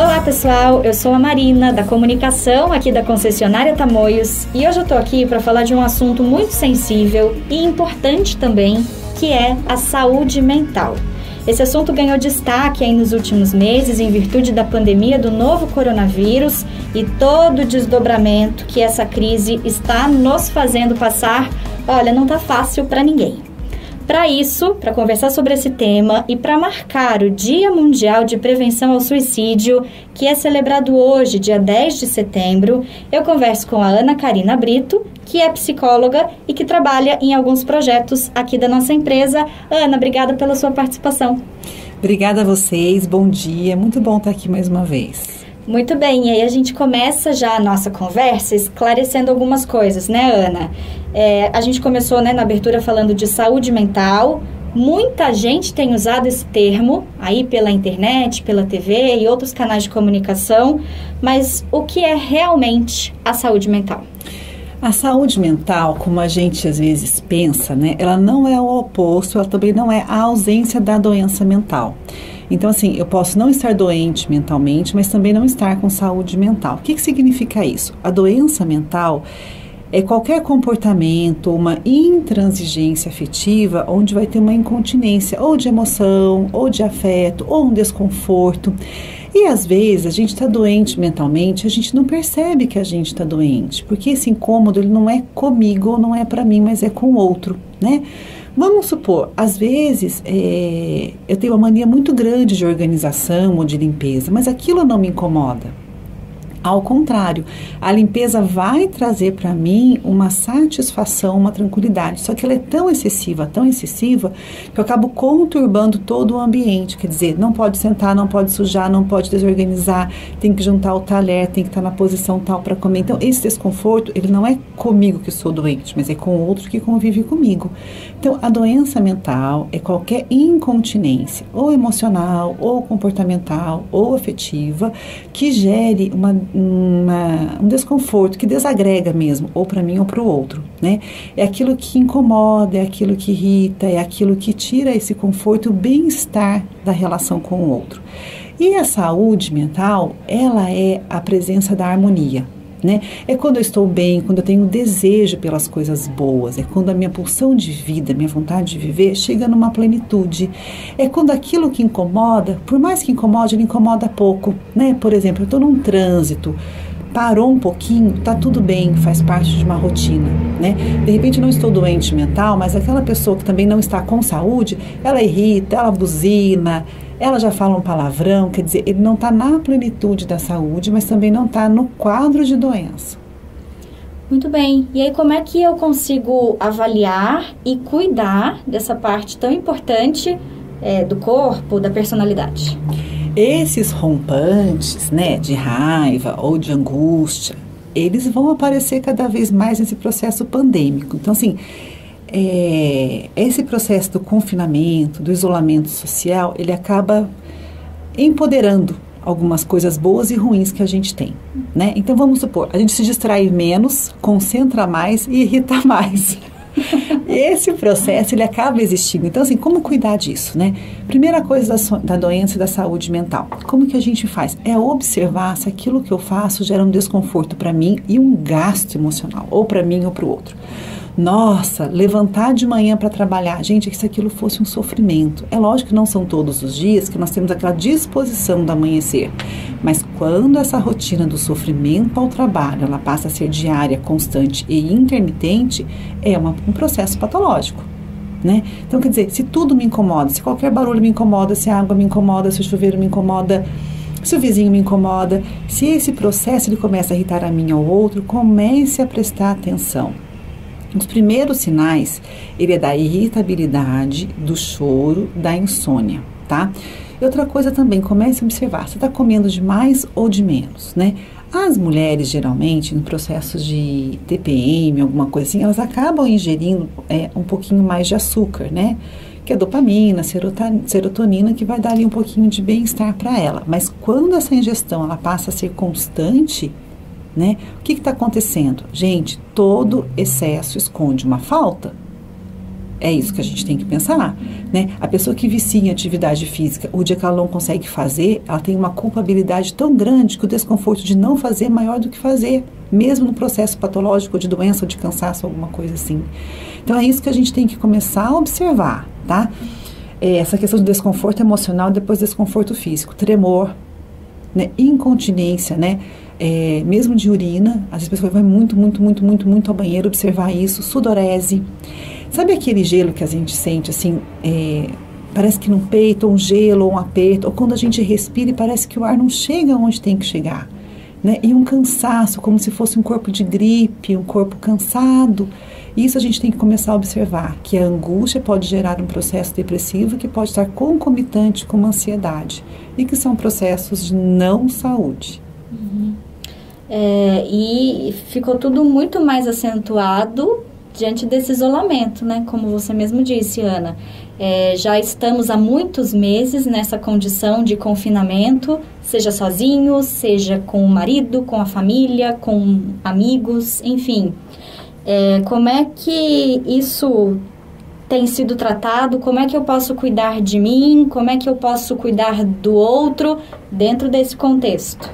Olá pessoal, eu sou a Marina, da comunicação aqui da concessionária Tamoios, e hoje eu tô aqui para falar de um assunto muito sensível e importante também, que é a saúde mental. Esse assunto ganhou destaque aí nos últimos meses em virtude da pandemia do novo coronavírus e todo o desdobramento que essa crise está nos fazendo passar. Olha, não tá fácil para ninguém. Para isso, para conversar sobre esse tema e para marcar o Dia Mundial de Prevenção ao Suicídio, que é celebrado hoje, dia 10 de setembro, eu converso com a Ana Karina Brito, que é psicóloga e que trabalha em alguns projetos aqui da nossa empresa. Ana, obrigada pela sua participação. Obrigada a vocês, bom dia, muito bom estar aqui mais uma vez. Muito bem, e aí a gente começa já a nossa conversa esclarecendo algumas coisas, né, Ana? A gente começou, né, na abertura falando de saúde mental. Muita gente tem usado esse termo aí pela internet, pela TV e outros canais de comunicação, mas o que é realmente a saúde mental? A saúde mental, como a gente às vezes pensa, né, ela não é o oposto, ela também não é a ausência da doença mental. Então, assim, eu posso não estar doente mentalmente, mas também não estar com saúde mental. O que significa isso? A doença mental é qualquer comportamento, uma intransigência afetiva, onde vai ter uma incontinência ou de emoção, ou de afeto, ou um desconforto. E às vezes a gente está doente mentalmente, a gente não percebe que a gente está doente, porque esse incômodo ele não é comigo, não é para mim, mas é com o outro, né? Vamos supor, às vezes eu tenho uma mania muito grande de organização ou de limpeza, mas aquilo não me incomoda. Ao contrário, a limpeza vai trazer para mim uma satisfação, uma tranquilidade. Só que ela é tão excessiva, que eu acabo conturbando todo o ambiente. Quer dizer, não pode sentar, não pode sujar, não pode desorganizar, tem que juntar o talher, tem que estar na posição tal para comer. Então, esse desconforto, ele não é comigo que sou doente, mas é com o outro que convive comigo. Então, a doença mental é qualquer incontinência, ou emocional, ou comportamental, ou afetiva, que gere um desconforto, que desagrega mesmo, ou para mim ou para o outro, né? É aquilo que incomoda, é aquilo que irrita, é aquilo que tira esse conforto, o bem-estar da relação com o outro. E a saúde mental, ela é a presença da harmonia, né? É quando eu estou bem, quando eu tenho desejo pelas coisas boas, é quando a minha pulsão de vida, minha vontade de viver chega numa plenitude. É quando aquilo que incomoda, por mais que incomode, ele incomoda pouco, né? Por exemplo, eu estou num trânsito, parou um pouquinho, tá tudo bem, faz parte de uma rotina, né? De repente eu não estou doente mental, mas aquela pessoa que também não está com saúde, ela irrita, ela buzina, ela já fala um palavrão, quer dizer, ele não está na plenitude da saúde, mas também não está no quadro de doença. Muito bem. E aí, como é que eu consigo avaliar e cuidar dessa parte tão importante do corpo, da personalidade? Esses rompantes, né, de raiva ou de angústia, eles vão aparecer cada vez mais nesse processo pandêmico. Então, assim, esse processo do confinamento, do isolamento social, ele acaba empoderando algumas coisas boas e ruins que a gente tem, né? Então, vamos supor, a gente se distrai menos, concentra mais e irrita mais. Esse processo, ele acaba existindo. Então, assim, como cuidar disso, né? Primeira coisa da doença e da saúde mental. Como que a gente faz? É observar se aquilo que eu faço gera um desconforto para mim e um gasto emocional, ou para mim ou para o outro. Nossa, levantar de manhã para trabalhar, gente, que se aquilo fosse um sofrimento. É lógico que não são todos os dias que nós temos aquela disposição do amanhecer, mas quando essa rotina do sofrimento ao trabalho, ela passa a ser diária, constante e intermitente, é um processo patológico, né? Então, quer dizer, se tudo me incomoda, se qualquer barulho me incomoda, se a água me incomoda, se o chuveiro me incomoda, se o vizinho me incomoda, se esse processo ele começa a irritar a mim ou ao outro, comece a prestar atenção. Os primeiros sinais, ele é da irritabilidade, do choro, da insônia, tá? E outra coisa também, comece a observar, você está comendo de mais ou de menos, né? As mulheres, geralmente, no processo de TPM, alguma coisa assim, elas acabam ingerindo um pouquinho mais de açúcar, né? Que é dopamina, serotonina, que vai dar ali um pouquinho de bem-estar para ela. Mas quando essa ingestão, ela passa a ser constante, né? O que está acontecendo? Gente, todo excesso esconde uma falta. É isso que a gente tem que pensar, né? A pessoa que vicia em atividade física, o dia que ela não consegue fazer, ela tem uma culpabilidade tão grande que o desconforto de não fazer é maior do que fazer, mesmo no processo patológico de doença ou de cansaço, alguma coisa assim. Então é isso que a gente tem que começar a observar, tá? Essa questão do desconforto emocional e depois desconforto físico, tremor, né? Incontinência, né? Mesmo de urina, às vezes a pessoa vai muito ao banheiro, observar isso, sudorese. Sabe aquele gelo que a gente sente assim, parece que no peito, ou um gelo, ou um aperto, ou quando a gente respira e parece que o ar não chega onde tem que chegar, né? E um cansaço, como se fosse um corpo de gripe, um corpo cansado. Isso a gente tem que começar a observar, que a angústia pode gerar um processo depressivo que pode estar concomitante com uma ansiedade, e que são processos de não saúde. Uhum. E ficou tudo muito mais acentuado diante desse isolamento, né? Como você mesmo disse, Ana. Já estamos há muitos meses nessa condição de confinamento, seja sozinho, seja com o marido, com a família, com amigos, enfim. Como é que isso tem sido tratado? Como é que eu posso cuidar de mim? Como é que eu posso cuidar do outro dentro desse contexto?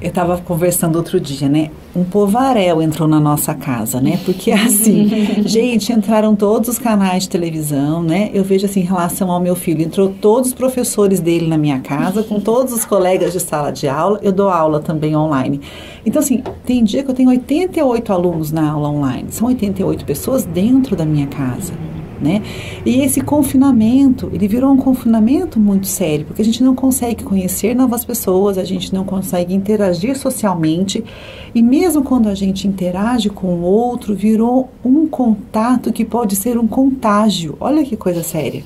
Eu estava conversando outro dia, né? Um povaréu entrou na nossa casa, né? Porque assim, gente, entraram todos os canais de televisão, né? Eu vejo assim, em relação ao meu filho, entrou todos os professores dele na minha casa, com todos os colegas de sala de aula. Eu dou aula também online. Então assim, tem dia que eu tenho 88 alunos na aula online. São 88 pessoas dentro da minha casa, né? E esse confinamento, ele virou um confinamento muito sério, porque a gente não consegue conhecer novas pessoas, a gente não consegue interagir socialmente, e mesmo quando a gente interage com o outro, virou um contato que pode ser um contágio. Olha que coisa séria,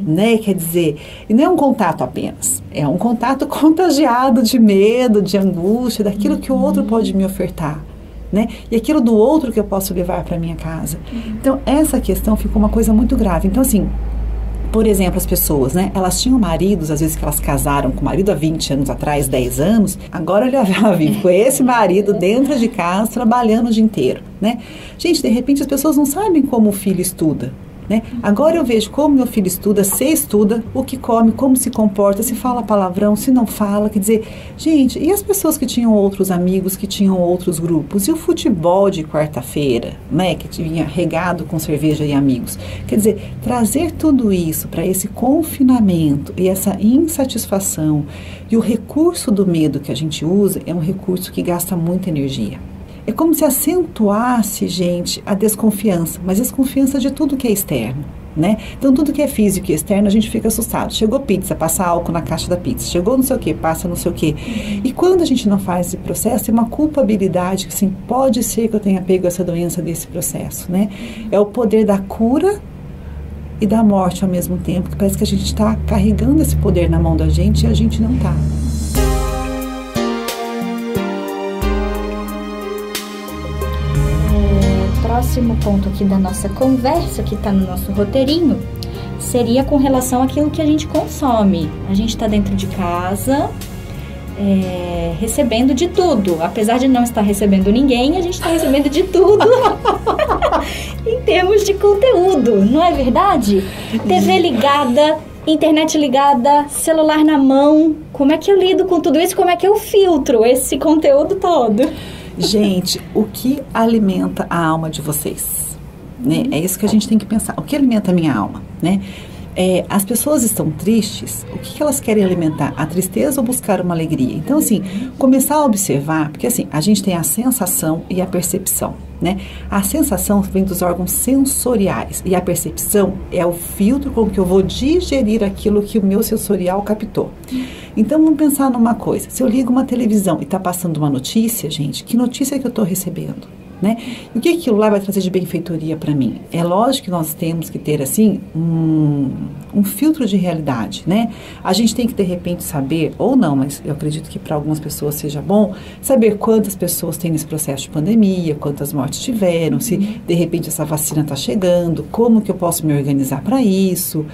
né? Quer dizer, e não é um contato apenas, é um contato contagiado de medo, de angústia, daquilo que o outro pode me ofertar, né? E aquilo do outro que eu posso levar para minha casa. Então, essa questão ficou uma coisa muito grave. Então, assim, por exemplo, as pessoas, né? Elas tinham maridos, às vezes que elas casaram com o marido há 20 anos atrás, 10 anos. Agora ela vive com esse marido dentro de casa, trabalhando o dia inteiro, né? Gente, de repente as pessoas não sabem como o filho estuda, né? Agora eu vejo como meu filho estuda, se estuda, o que come, como se comporta, se fala palavrão, se não fala. Quer dizer, gente, e as pessoas que tinham outros amigos, que tinham outros grupos? E o futebol de quarta-feira, né? Que vinha regado com cerveja e amigos. Quer dizer, trazer tudo isso para esse confinamento e essa insatisfação e o recurso do medo que a gente usa é um recurso que gasta muita energia. É como se acentuasse, gente, a desconfiança, mas desconfiança de tudo que é externo, né? Então, tudo que é físico e externo, a gente fica assustado. Chegou pizza, passa álcool na caixa da pizza. Chegou não sei o que, passa não sei o que. E quando a gente não faz esse processo, é uma culpabilidade, que assim, pode ser que eu tenha pego essa doença desse processo, né? É o poder da cura e da morte ao mesmo tempo, que parece que a gente está carregando esse poder na mão da gente e a gente não está. Próximo ponto aqui da nossa conversa, que está no nosso roteirinho, seria com relação àquilo que a gente consome. A gente está dentro de casa, recebendo de tudo. Apesar de não estar recebendo ninguém, a gente está recebendo de tudo em termos de conteúdo, não é verdade? TV ligada, internet ligada, celular na mão. Como é que eu lido com tudo isso? Como é que eu filtro esse conteúdo todo? Gente, o que alimenta a alma de vocês? Né? É isso que a gente tem que pensar. O que alimenta a minha alma? Né? As pessoas estão tristes, o que elas querem alimentar? A tristeza ou buscar uma alegria? Então, assim, começar a observar, porque assim, a gente tem a sensação e a percepção, né? A sensação vem dos órgãos sensoriais e a percepção é o filtro com que eu vou digerir aquilo que o meu sensorial captou. Então, vamos pensar numa coisa. Se eu ligo uma televisão e está passando uma notícia, gente, que notícia que eu estou recebendo? Né? E o que aquilo lá vai trazer de benfeitoria para mim? É lógico que nós temos que ter, assim, um filtro de realidade, né? A gente tem que, de repente, saber, ou não, mas eu acredito que para algumas pessoas seja bom, saber quantas pessoas têm nesse processo de pandemia, quantas mortes tiveram, se, de repente, essa vacina está chegando, como que eu posso me organizar para isso,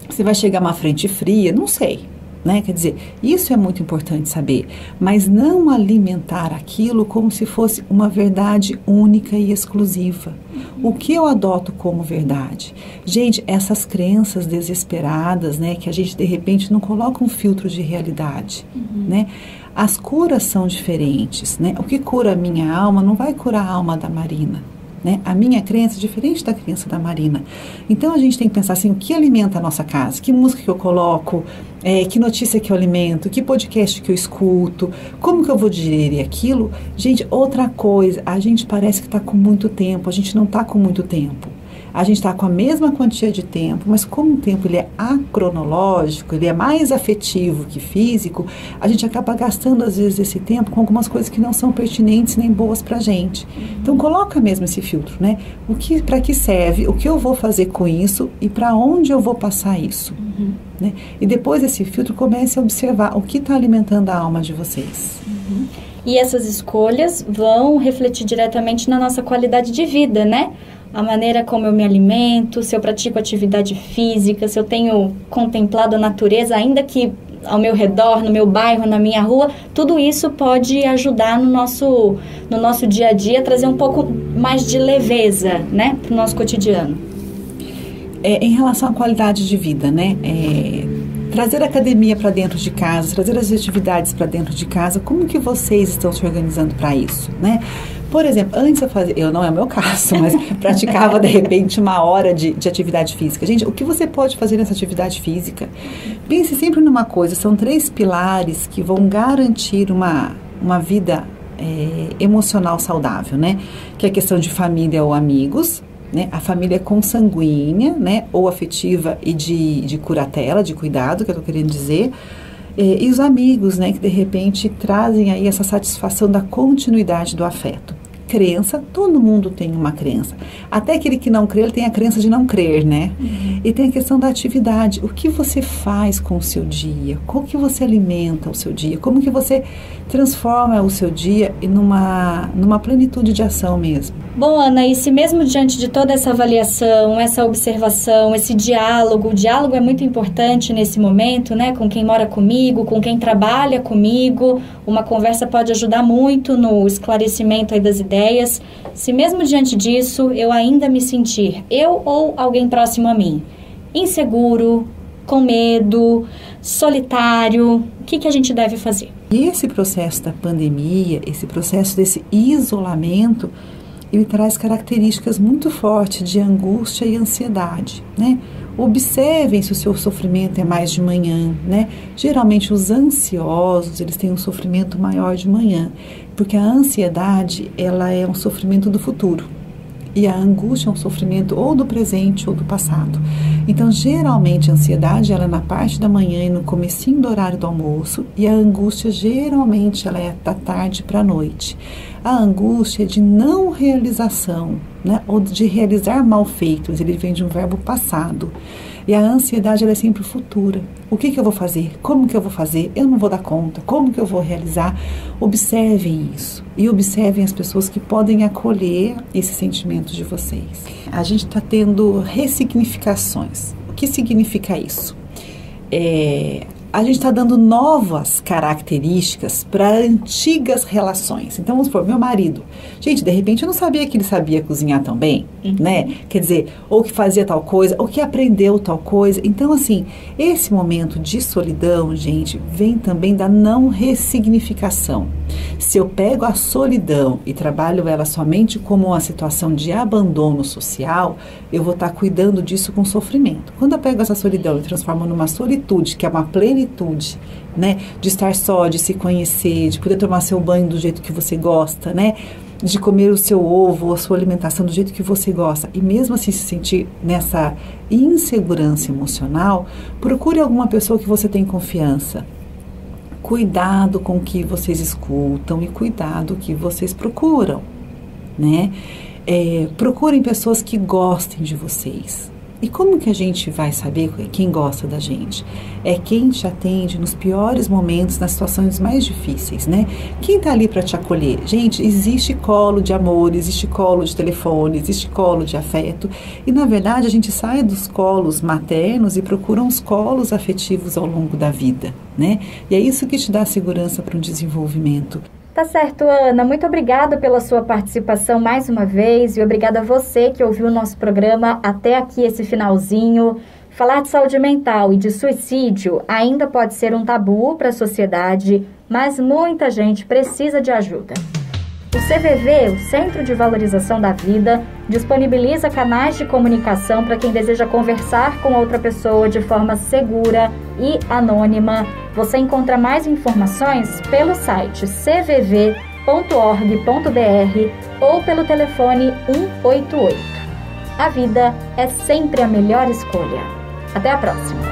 se vai chegar uma frente fria, não sei. né? Quer dizer, isso é muito importante saber, mas não alimentar aquilo como se fosse uma verdade única e exclusiva. O que eu adoto como verdade? Gente, essas crenças desesperadas, né, que a gente de repente não coloca um filtro de realidade, né? As curas são diferentes, né? O que cura a minha alma não vai curar a alma da Marina. Né? A minha crença é diferente da crença da Marina. Então a gente tem que pensar assim, o que alimenta a nossa casa? Que música que eu coloco? Que notícia que eu alimento? Que podcast que eu escuto? Como que eu vou digerir aquilo? Gente, outra coisa, a gente parece que está com muito tempo, a gente não está com muito tempo. A gente está com a mesma quantia de tempo, mas como o tempo ele é acronológico, ele é mais afetivo que físico, a gente acaba gastando às vezes esse tempo com algumas coisas que não são pertinentes nem boas para a gente. Então coloca mesmo esse filtro, né? Para que serve, o que eu vou fazer com isso e para onde eu vou passar isso. Né? E depois desse filtro comece a observar o que está alimentando a alma de vocês. E essas escolhas vão refletir diretamente na nossa qualidade de vida, né? A maneira como eu me alimento, se eu pratico atividade física, se eu tenho contemplado a natureza, ainda que ao meu redor, no meu bairro, na minha rua, tudo isso pode ajudar no nosso dia a dia, trazer um pouco mais de leveza, né, para o nosso cotidiano. Em relação à qualidade de vida, né, trazer a academia para dentro de casa, trazer as atividades para dentro de casa, como que vocês estão se organizando para isso, né? Por exemplo, antes eu não é o meu caso, mas praticava de repente 1 hora de atividade física. Gente, o que você pode fazer nessa atividade física? Pense sempre numa coisa, são 3 pilares que vão garantir uma vida emocional saudável, né? Que é a questão de família ou amigos, né? A família consanguínea, né? Ou afetiva e de curatela, de cuidado, que eu estou querendo dizer. E os amigos, né, que de repente trazem aí essa satisfação da continuidade do afeto. Crença, todo mundo tem uma crença. Até aquele que não crê, ele tem a crença de não crer, né? E tem a questão da atividade. O que você faz com o seu dia? Como que você alimenta o seu dia? Como que você transforma o seu dia numa plenitude de ação mesmo? Bom, Ana, e se mesmo diante de toda essa avaliação, essa observação, esse diálogo, o diálogo é muito importante nesse momento, né? Com quem mora comigo, com quem trabalha comigo, uma conversa pode ajudar muito no esclarecimento aí das ideias. Se mesmo diante disso, eu ainda me sentir, eu ou alguém próximo a mim, inseguro, com medo, solitário, o que a gente deve fazer? E esse processo da pandemia, esse processo desse isolamento, ele traz características muito fortes de angústia e ansiedade, né? Observem se o seu sofrimento é mais de manhã, né? Geralmente os ansiosos, eles têm um sofrimento maior de manhã, porque a ansiedade, ela é um sofrimento do futuro. E a angústia é um sofrimento ou do presente ou do passado. Então, geralmente, a ansiedade ela é na parte da manhã e no comecinho do horário do almoço, e a angústia, geralmente, ela é da tarde para a noite. A angústia é de não realização, né? Ou de realizar mal feitos, ele vem de um verbo passado. E a ansiedade ela é sempre futura. O que eu vou fazer? Como que eu vou fazer? Eu não vou dar conta. Como que eu vou realizar? Observem isso. E observem as pessoas que podem acolher esses sentimentos de vocês. A gente está tendo ressignificações. O que significa isso? A gente está dando novas características para antigas relações. Então, vamos supor, meu marido. Gente, de repente eu não sabia que ele sabia cozinhar tão bem, né? Quer dizer, ou que fazia tal coisa, ou que aprendeu tal coisa. Então, assim, esse momento de solidão, gente, vem também da não ressignificação. Se eu pego a solidão e trabalho ela somente como uma situação de abandono social, eu vou estar cuidando disso com sofrimento. Quando eu pego essa solidão e transformo numa solitude, que é uma plenitude, né? De estar só, de se conhecer, de poder tomar seu banho do jeito que você gosta, né? De comer o seu ovo, a sua alimentação do jeito que você gosta. E mesmo assim se sentir nessa insegurança emocional, procure alguma pessoa que você tem confiança. Cuidado com o que vocês escutam e cuidado com o que vocês procuram, né? Procurem pessoas que gostem de vocês, E como que a gente vai saber quem gosta da gente? É quem te atende nos piores momentos, nas situações mais difíceis, né? Quem está ali para te acolher? Gente, existe colo de amor, existe colo de telefone, existe colo de afeto. E, na verdade, a gente sai dos colos maternos e procura uns colos afetivos ao longo da vida, né? E é isso que te dá segurança para um desenvolvimento. Tá certo, Ana. Muito obrigada pela sua participação mais uma vez e obrigada a você que ouviu o nosso programa até aqui, esse finalzinho. Falar de saúde mental e de suicídio ainda pode ser um tabu para a sociedade, mas muita gente precisa de ajuda. O CVV, o Centro de Valorização da Vida, disponibiliza canais de comunicação para quem deseja conversar com outra pessoa de forma segura e anônima. Você encontra mais informações pelo site cvv.org.br ou pelo telefone 188. A vida é sempre a melhor escolha. Até a próxima!